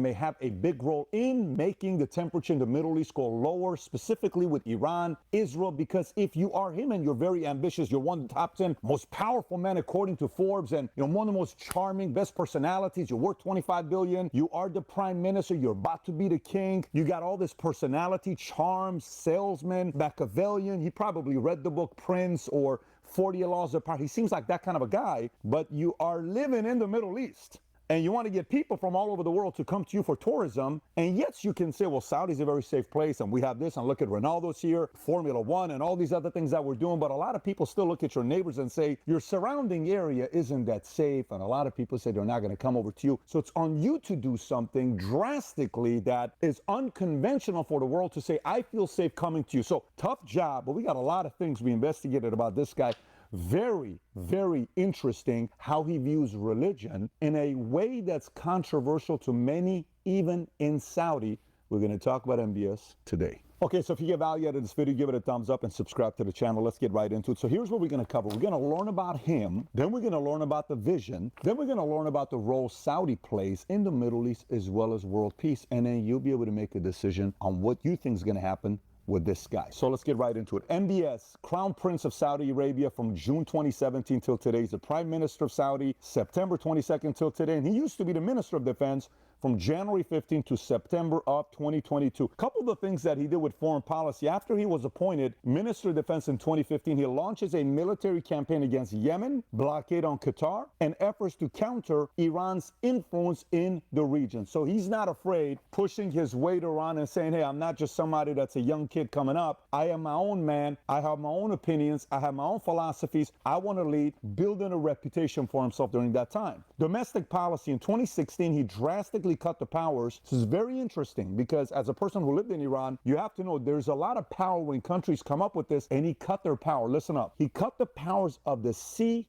may have a big role in making the temperature in the Middle East go lower, specifically with Iran, Israel, because if you are him and you're very ambitious, you're one of the top 10 most powerful men according to Forbes, and you're one of the most charming, best personalities, you're worth 25 billion, you are the prime minister, you're about to be the king, you got all this personality, charm, salesman, Machiavellian. He probably read the book Prince or 40 Laws of Power. He seems like that kind of a guy, but you are living in the Middle East. And you want to get people from all over the world to come to you for tourism. And yes, you can say, well, Saudi's a very safe place, and we have this, and look at Ronaldo's here, Formula One, and all these other things that we're doing. But a lot of people still look at your neighbors and say, your surrounding area isn't that safe. And a lot of people say they're not going to come over to you. So it's on you to do something drastically that is unconventional for the world to say, I feel safe coming to you. So tough job, but we got a lot of things we investigated about this guy. Very, very interesting how he views religion in a way that's controversial to many, even in Saudi. We're going to talk about MBS today. Okay, so if you get value out of this video, give it a thumbs up and subscribe to the channel. Let's get right into it. So here's what we're going to cover. We're going to learn about him. Then we're going to learn about the vision. Then we're going to learn about the role Saudi plays in the Middle East as well as world peace. And then you'll be able to make a decision on what you think is going to happen with this guy. So let's get right into it. MBS, Crown Prince of Saudi Arabia from June 2017 till today. He's the Prime Minister of Saudi, September 22nd till today. And he used to be the Minister of Defense from January 15 to September of 2022. A couple of the things that he did with foreign policy. After he was appointed Minister of Defense in 2015, he launches a military campaign against Yemen, blockade on Qatar, and efforts to counter Iran's influence in the region. So he's not afraid pushing his weight around and saying, hey, I'm not just somebody that's a young kid coming up. I am my own man. I have my own opinions. I have my own philosophies. I want to lead, building a reputation for himself during that time. Domestic policy in 2016, he drastically cut the powers. This is very interesting because as a person who lived in Iran, you have to know there's a lot of power when countries come up with this, and he cut their power. Listen up. He cut the powers of the CPVPV,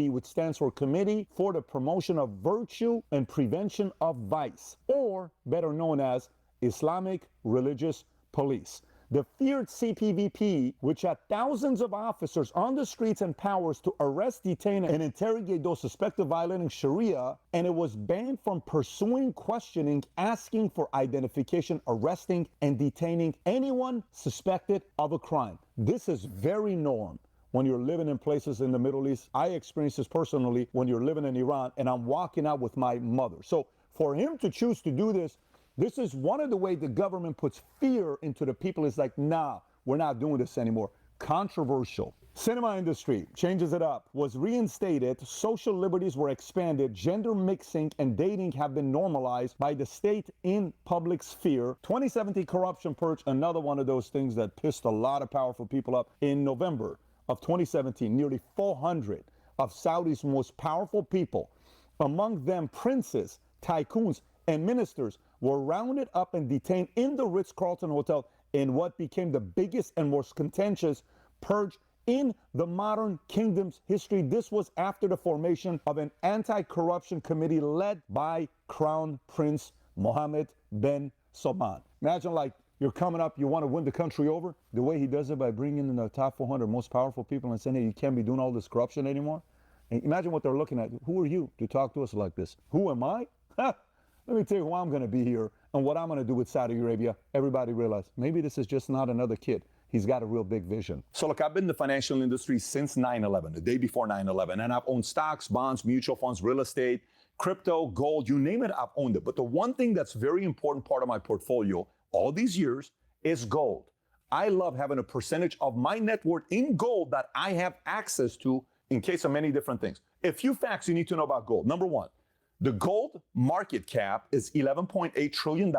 which stands for Committee for the Promotion of Virtue and Prevention of Vice, or better known as Islamic Religious Police. The feared CPVP, which had thousands of officers on the streets and powers to arrest, detain, and interrogate those suspected violating Sharia, and it was banned from pursuing, questioning, asking for identification, arresting, and detaining anyone suspected of a crime. This is very norm when you're living in places in the Middle East. I experienced this personally when you're living in Iran, and I'm walking out with my mother. So for him to choose to do this, this is one of the ways the government puts fear into the people. It's like, nah, we're not doing this anymore. Controversial. Cinema industry changes it up, was reinstated, social liberties were expanded, gender mixing and dating have been normalized by the state in public sphere. 2017 corruption purge, another one of those things that pissed a lot of powerful people up. In November of 2017, nearly 400 of Saudi's most powerful people, among them princes, tycoons, and ministers, were rounded up and detained in the Ritz-Carlton Hotel in what became the biggest and most contentious purge in the modern kingdom's history. This was after the formation of an anti-corruption committee led by Crown Prince Mohammed bin Salman. Imagine, like, you're coming up, you want to win the country over. The way he does it by bringing in the top 400 most powerful people and saying, hey, you can't be doing all this corruption anymore. And imagine what they're looking at. Who are you to talk to us like this? Who am I? Let me tell you who I'm going to be here and what I'm going to do with Saudi Arabia. Everybody realize maybe this is just not another kid. He's got a real big vision. So look, I've been in the financial industry since 9/11, the day before 9/11, and I've owned stocks, bonds, mutual funds, real estate, crypto, gold, you name it, I've owned it. But the one thing that's very important part of my portfolio all these years is gold. I love having a percentage of my net worth in gold that I have access to in case of many different things. A few facts you need to know about gold. Number one, the gold market cap is $11.8 trillion.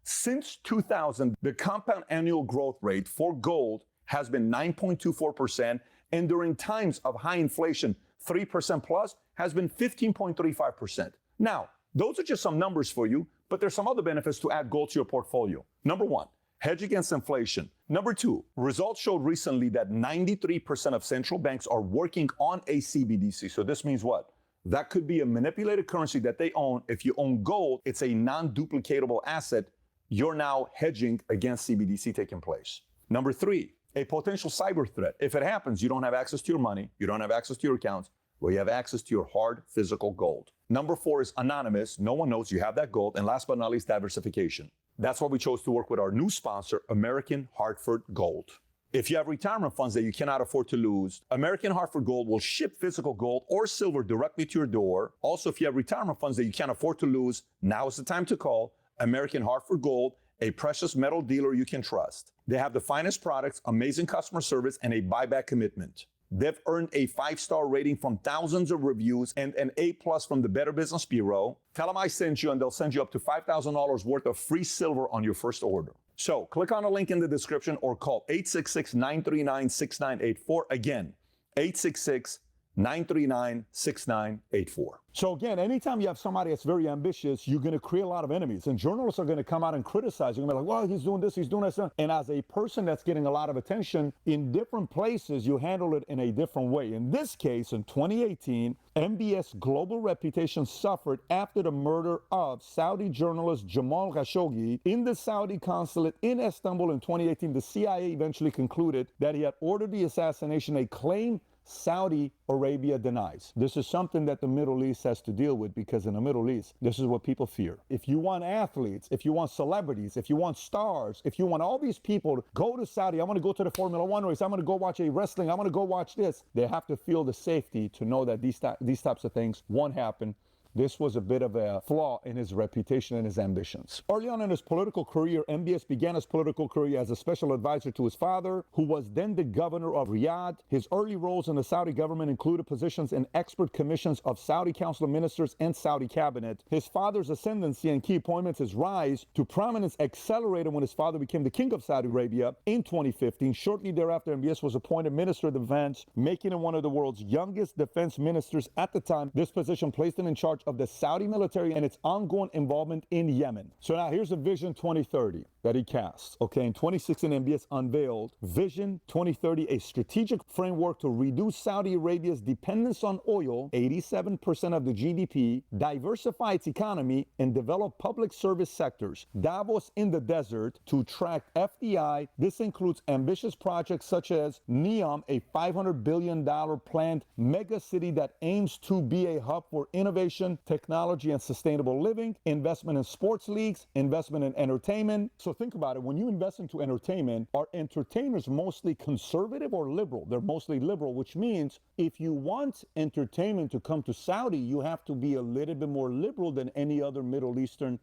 Since 2000, the compound annual growth rate for gold has been 9.24%, and during times of high inflation, 3% plus, has been 15.35%. Now, those are just some numbers for you, but there's some other benefits to add gold to your portfolio. Number one, hedge against inflation. Number two, results showed recently that 93% of central banks are working on a CBDC. So this means what? That could be a manipulated currency that they own. If you own gold, it's a non-duplicatable asset. You're now hedging against CBDC taking place. Number three, a potential cyber threat. If it happens, you don't have access to your money, you don't have access to your accounts. where you have access to your hard physical gold. Number 4 is anonymous. No one knows you have that gold. And last but not least, diversification. That's why we chose to work with our new sponsor, American Hartford Gold. If you have retirement funds that you cannot afford to lose, American Hartford Gold will ship physical gold or silver directly to your door. Also, if you have retirement funds that you can't afford to lose, now is the time to call American Hartford Gold, a precious metal dealer you can trust. They have the finest products, amazing customer service, and a buyback commitment. They've earned a 5-star rating from thousands of reviews and an A+ from the Better Business Bureau. Tell them I sent you and they'll send you up to $5,000 worth of free silver on your first order. So click on the link in the description or call 866-939-6984. Again, 866-939-6984. So again, anytime you have somebody that's very ambitious, you're going to create a lot of enemies. And journalists are going to come out and criticize. You're going to be like, well, he's doing this, he's doing that. And as a person that's getting a lot of attention, in different places, you handle it in a different way. In this case, in 2018, MBS global reputation suffered after the murder of Saudi journalist Jamal Khashoggi in the Saudi consulate in Istanbul in 2018. The CIA eventually concluded that he had ordered the assassination, a claim Saudi Arabia denies. This is something that the Middle East has to deal with, because in the Middle East, this is what people fear. If you want athletes, if you want celebrities, if you want stars, if you want all these people to go to Saudi, I want to go to the Formula One race, I'm going to go watch a wrestling, I want to go watch this. They have to feel the safety to know that these types of things won't happen. This was a bit of a flaw in his reputation and his ambitions. Early on in his political career, MBS began his political career as a special advisor to his father, who was then the governor of Riyadh. His early roles in the Saudi government included positions in expert commissions of Saudi Council of Ministers and Saudi cabinet. His father's ascendancy and key appointments, his rise to prominence accelerated when his father became the king of Saudi Arabia in 2015. Shortly thereafter, MBS was appointed Minister of Defense, making him one of the world's youngest defense ministers at the time. This position placed him in charge of the Saudi military and its ongoing involvement in Yemen. So now here's a Vision 2030 that he cast. Okay, in 2016, MBS unveiled Vision 2030, a strategic framework to reduce Saudi Arabia's dependence on oil, 87% of the GDP, diversify its economy, and develop public service sectors. Davos in the desert to attract FDI. This includes ambitious projects such as NEOM, a $500 billion planned mega city that aims to be a hub for innovation, technology, and sustainable living, investment in sports leagues, investment in entertainment. So think about it. When you invest into entertainment, are entertainers mostly conservative or liberal? They're mostly liberal, which means if you want entertainment to come to Saudi, you have to be a little bit more liberal than any other Middle Eastern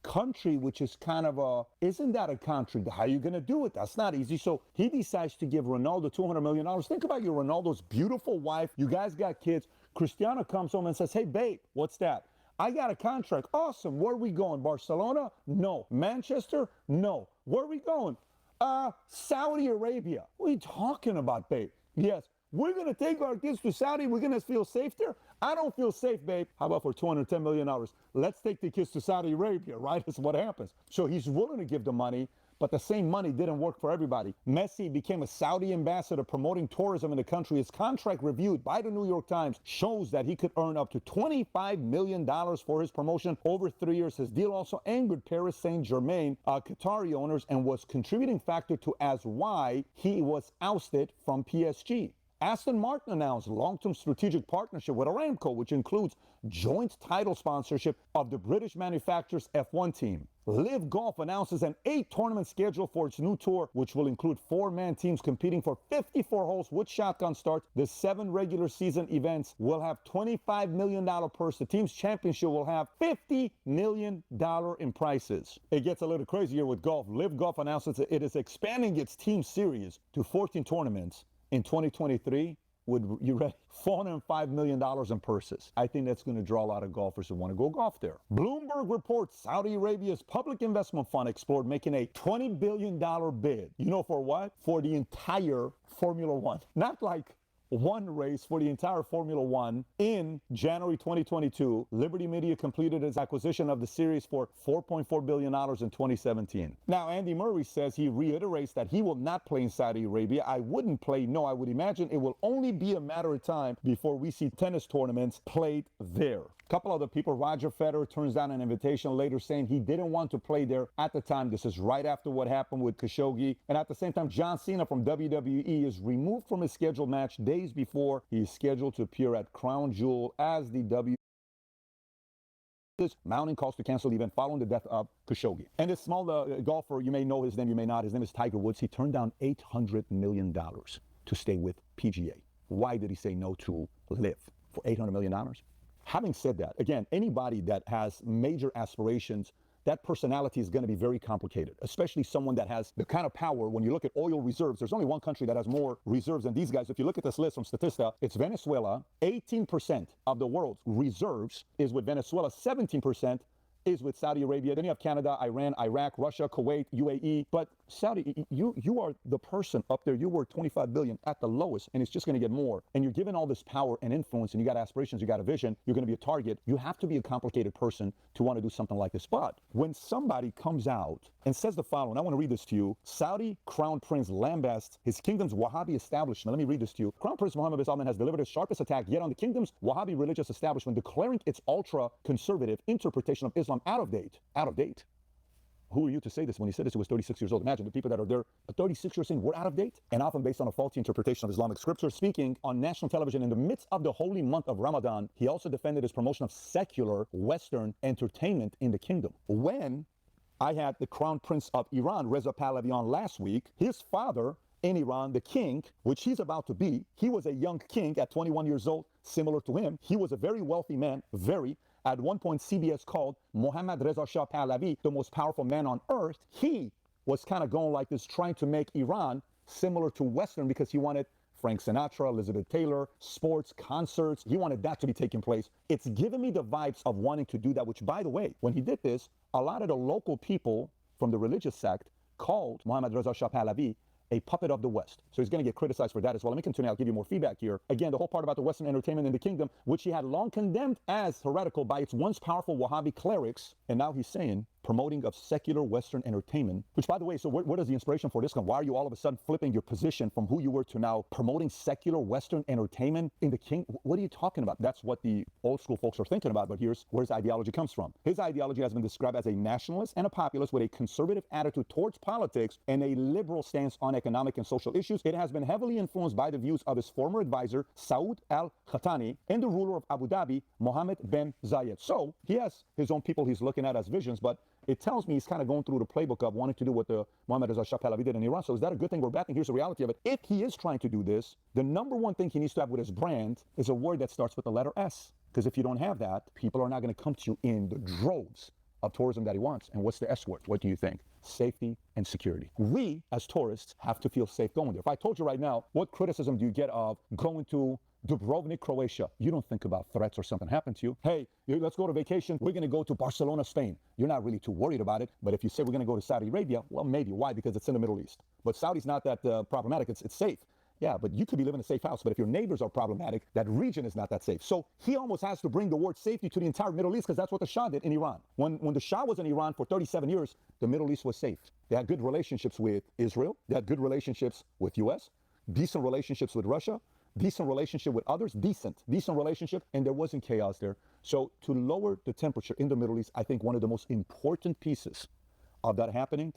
country, which is kind of isn't that a country? How are you going to do it? That's not easy. So he decides to give Ronaldo $200 million. Think about your Ronaldo's beautiful wife. You guys got kids. Cristiano comes home and says, hey, babe, what's that? I got a contract. Awesome. Where are we going? Barcelona? No. Manchester? No. Where are we going? Saudi Arabia. What are you talking about, babe? Yes. We're going to take our kids to Saudi. We're going to feel safe there. I don't feel safe, babe. How about for $210 million? Let's take the kids to Saudi Arabia, right? That's what happens. So he's willing to give the money, but the same money didn't work for everybody. Messi became a Saudi ambassador promoting tourism in the country. His contract, reviewed by the New York Times, shows that he could earn up to $25 million for his promotion over 3 years. His deal also angered Paris Saint-Germain, Qatari owners, and was contributing factor to as why he was ousted from PSG. Aston Martin announced long-term strategic partnership with Aramco, which includes joint title sponsorship of the British manufacturer's F1 team. Live Golf announces an 8-tournament schedule for its new tour, which will include 4-man teams competing for 54 holes with shotgun starts. The 7 regular season events will have $25 million purse. The team's championship will have $50 million in prizes. It gets a little crazier with golf. Live Golf announces that it is expanding its team series to 14 tournaments in 2023 with, you ready, $405 million in purses. I think that's going to draw a lot of golfers who want to go golf there. Bloomberg reports Saudi Arabia's public investment fund explored making a $20 billion bid. You know for what? For the entire Formula One. Not like one race, for the entire Formula One. In January 2022, Liberty Media completed its acquisition of the series for $4.4 billion in 2017. Now, Andy Murray says he reiterates that he will not play in Saudi Arabia. I wouldn't play, no, I would imagine it will only be a matter of time before we see tennis tournaments played there. couple other people. Roger Federer turns down an invitation later saying he didn't want to play there at the time. This is right after what happened with Khashoggi. And at the same time, John Cena from WWE is removed from his scheduled match days before he is scheduled to appear at Crown Jewel as the mounting calls to cancel the event following the death of Khashoggi. And this small golfer, you may know his name, you may not. His name is Tiger Woods. He turned down $800 million to stay with PGA. Why did he say no to live for $800 million? Having said that, again, anybody that has major aspirations, that personality is going to be very complicated, especially someone that has the kind of power. When you look at oil reserves, there's only one country that has more reserves than these guys. If you look at this list from Statista, it's Venezuela. 18% of the world's reserves is with Venezuela. 17% is with Saudi Arabia. Then you have Canada, Iran, Iraq, Russia, Kuwait, UAE. But Saudi, you are the person up there. You were 25 billion at the lowest, and it's just going to get more. And you're given all this power and influence, and you got aspirations, you got a vision. You're going to be a target. You have to be a complicated person to want to do something like this. But when somebody comes out and says the following, I want to read this to you. Saudi Crown Prince lambasts his kingdom's Wahhabi establishment. Let me read this to you. Crown Prince Mohammed bin Salman has delivered his sharpest attack yet on the kingdom's Wahhabi religious establishment, declaring its ultra-conservative interpretation of Islam out of date. Out of date. Who are you to say this? When he said this, he was 36 years old. Imagine the people that are there at 36 years saying we're out of date, and often based on a faulty interpretation of Islamic scripture. Speaking on national television in the midst of the holy month of Ramadan, he also defended his promotion of secular Western entertainment in the kingdom. When I had the Crown Prince of Iran, Reza Pahlavi, on last week, his father in Iran, the king, which he's about to be, he was a young king at 21 years old, similar to him. He was a very wealthy man, very. At one point, CBS called Mohammad Reza Shah Pahlavi the most powerful man on earth. He was kind of going like this, trying to make Iran similar to Western because he wanted Frank Sinatra, Elizabeth Taylor, sports, concerts. He wanted that to be taking place. It's given me the vibes of wanting to do that, which, by the way, when he did this, a lot of the local people from the religious sect called Mohammad Reza Shah Pahlavi a puppet of the West. So he's going to get criticized for that as well. Let me continue. I'll give you more feedback here. Again, the whole part about the Western entertainment in the kingdom, which he had long condemned as heretical by its once powerful Wahhabi clerics. And now he's saying promoting of secular Western entertainment, which, by the way, so where does the inspiration for this come? Why are you all of a sudden flipping your position from who you were to now promoting secular Western entertainment in the king? What are you talking about? That's what the old school folks are thinking about, but here's where his ideology comes from. His ideology has been described as a nationalist and a populist with a conservative attitude towards politics and a liberal stance on economic and social issues. It has been heavily influenced by the views of his former advisor, Saud al-Khatani, and the ruler of Abu Dhabi, Mohammed bin Zayed. So he has his own people he's looking at as visions, but it tells me he's kind of going through the playbook of wanting to do what the Mohammad Reza Shah Pahlavi did in Iran. So is that a good thing? We're back, and here's the reality of it. If he is trying to do this, the number one thing he needs to have with his brand is a word that starts with the letter S. Because if you don't have that, people are not going to come to you in the droves of tourism that he wants. And what's the S word? What do you think? Safety and security. We, as tourists, have to feel safe going there. If I told you right now, what criticism do you get of going to Dubrovnik, Croatia? You don't think about threats or something happened to you. Hey, let's go to vacation. We're going to go to Barcelona, Spain. You're not really too worried about it. But if you say we're going to go to Saudi Arabia, well, maybe. Why? Because it's in the Middle East. But Saudi's not that problematic. It's safe. Yeah, but you could be living in a safe house. But if your neighbors are problematic, that region is not that safe. So he almost has to bring the word safety to the entire Middle East, because that's what the Shah did in Iran. When the Shah was in Iran for 37 years, the Middle East was safe. They had good relationships with Israel. They had good relationships with US, decent relationships with Russia, decent relationship with others, decent relationship, and there wasn't chaos there. So to lower the temperature in the Middle East, I think one of the most important pieces of that happening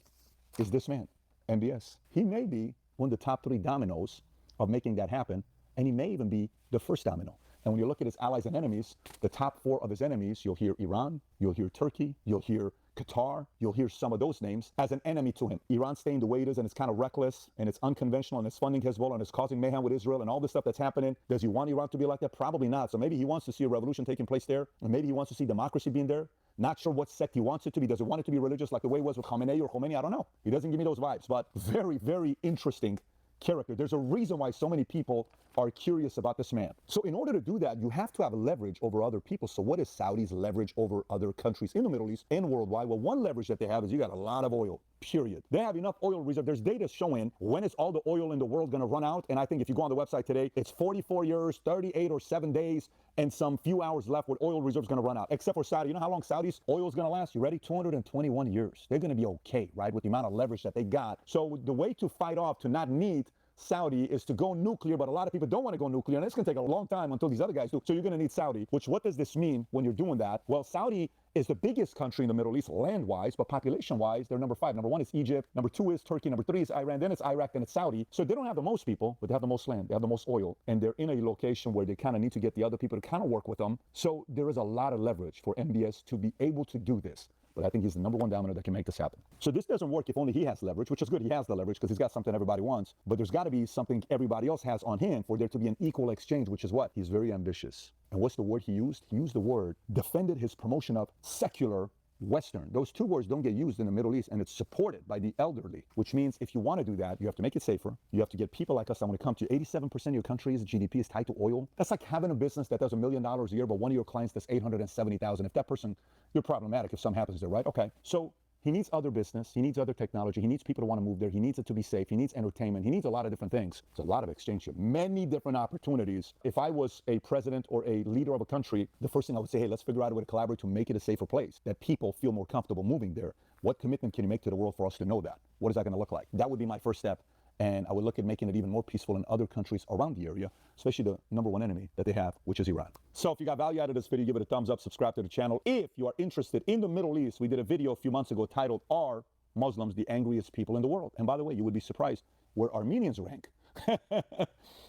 is this man, MBS. He may be one of the top 3 dominoes of making that happen, and he may even be the first domino. And when you look at his allies and enemies, the top 4 of his enemies, you'll hear Iran, you'll hear Turkey, you'll hear Qatar, you'll hear some of those names as an enemy to him. Iran staying the way it is, and it's kind of reckless, and it's unconventional, and it's funding Hezbollah, and it's causing mayhem with Israel, and all this stuff that's happening. Does he want Iran to be like that? Probably not. So maybe he wants to see a revolution taking place there, and maybe he wants to see democracy being there. Not sure what sect he wants it to be. Does he want it to be religious like the way it was with Khamenei or Khomeini? I don't know. He doesn't give me those vibes, but very, very interesting character. There's a reason why so many people are curious about this man. So in order to do that, you have to have a leverage over other people. So what is Saudi's leverage over other countries in the Middle East and worldwide? Well, one leverage that they have is you got a lot of oil, period. They have enough oil reserve. There's data showing when is all the oil in the world going to run out. And I think if you go on the website today, it's 44 years, 38 or 7 days, and some few hours left where oil reserves going to run out. Except for Saudi. You know how long Saudi's oil is going to last? You ready? 221 years. They're going to be okay, right? With the amount of leverage that they got. So the way to fight off, to not need Saudi is to go nuclear, but a lot of people don't want to go nuclear, and it's going to take a long time until these other guys do. So you're going to need Saudi, which what does this mean when you're doing that? Well, Saudi is the biggest country in the Middle East land-wise, but population-wise, they're number 5. Number 1 is Egypt, number 2 is Turkey, number 3 is Iran, then it's Iraq, then it's Saudi. So they don't have the most people, but they have the most land, they have the most oil, and they're in a location where they kind of need to get the other people to kind of work with them. So there is a lot of leverage for MBS to be able to do this. But I think he's the number 1 domino that can make this happen. So this doesn't work if only he has leverage, which is good. He has the leverage because he's got something everybody wants. But there's got to be something everybody else has on hand for there to be an equal exchange, which is what? He's very ambitious. And what's the word he used? He used the word, defended his promotion of secular Western. Those 2 words don't get used in the Middle East, and it's supported by the elderly, which means if you want to do that, you have to make it safer. You have to get people like us that want to come to you. 87% of your country's GDP is tied to oil. That's like having a business that does $1 million a year, but one of your clients does $870,000. If that person, you're problematic if something happens there, right? Okay. So he needs other business. He needs other technology. He needs people to want to move there. He needs it to be safe. He needs entertainment. He needs a lot of different things. It's a lot of exchange here. Many different opportunities. If I was a president or a leader of a country, the first thing I would say, hey, let's figure out a way to collaborate to make it a safer place, that people feel more comfortable moving there. What commitment can you make to the world for us to know that? What is that going to look like? That would be my first step. And I would look at making it even more peaceful in other countries around the area, especially the number 1 enemy that they have, which is Iran. So if you got value out of this video, give it a thumbs up, subscribe to the channel. If you are interested in the Middle East, we did a video a few months ago titled, Are Muslims the Angriest People in the World? And by the way, you would be surprised where Armenians rank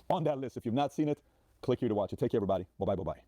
on that list. If you've not seen it, click here to watch it. Take care, everybody. Bye-bye, bye-bye.